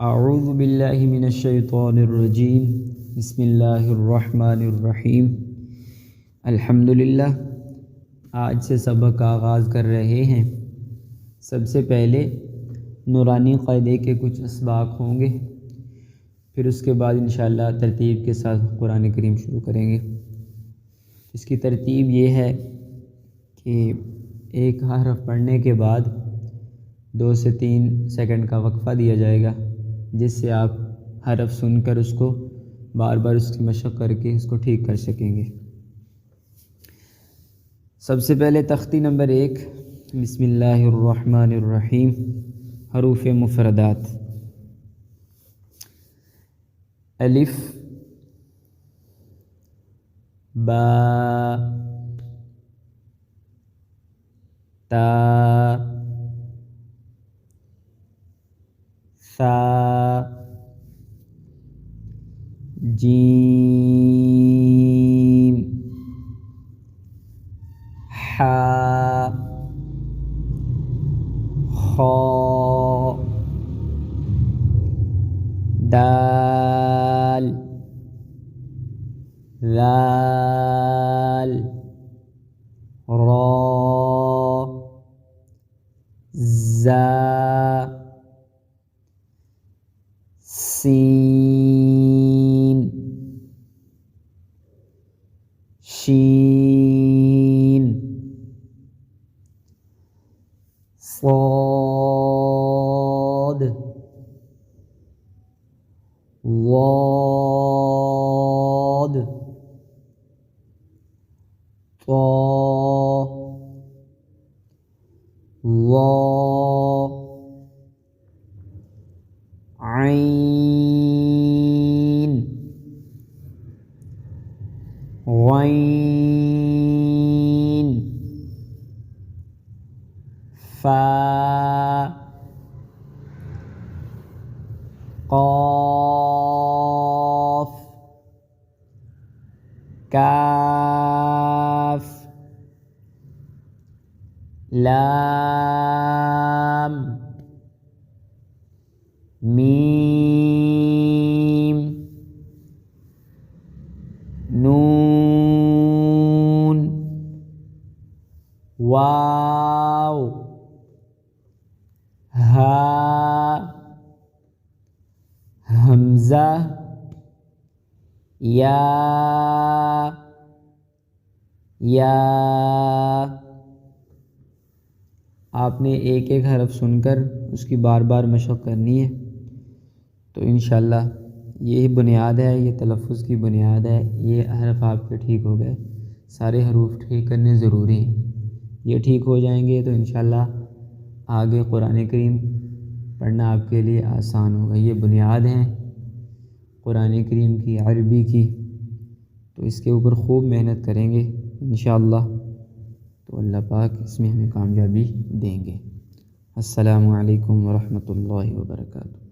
اعوذ باللہ من الشیطان الرجیم بسم اللہ الرحمن الرحیم الحمدللہ۔ آج سے سبق کا آغاز کر رہے ہیں۔ سب سے پہلے نورانی قاعدے کے کچھ اسباق ہوں گے، پھر اس کے بعد انشاءاللہ ترتیب کے ساتھ قرآن کریم شروع کریں گے۔ اس کی ترتیب یہ ہے کہ ایک حرف پڑھنے کے بعد 2 سے 3 سیکنڈ کا وقفہ دیا جائے گا، جس سے آپ حرف سن کر اس کو بار بار اس کی مشق کر کے اس کو ٹھیک کر سکیں گے۔ سب سے پہلے تختی نمبر 1، بسم اللہ الرحمن الرحیم، حروف مفردات۔ الف، با، تا، ثا، جیم، حا، خا، دال، ذال، را، زا، سین، شین، صاد، ضاد، طا، ظا، عین، غین، فا، قاف، کاف، لام، میم، نون، واو، ہا، حمزہ، یا، آپ نے ایک ایک حرف سن کر اس کی بار بار مشق کرنی ہے۔ تو انشاءاللہ یہ بنیاد ہے، یہ تلفظ کی بنیاد ہے۔ یہ حرف آپ کے ٹھیک ہو گئے، سارے حروف ٹھیک کرنے ضروری ہیں۔ یہ ٹھیک ہو جائیں گے تو انشاءاللہ آگے قرآن کریم پڑھنا آپ کے لیے آسان ہوگا۔ یہ بنیاد ہیں قرآن کریم کی، عربی کی، تو اس کے اوپر خوب محنت کریں گے انشاءاللہ، تو اللہ پاک اس میں ہمیں کامیابی دیں گے۔ السلام علیکم ورحمۃ اللہ وبرکاتہ۔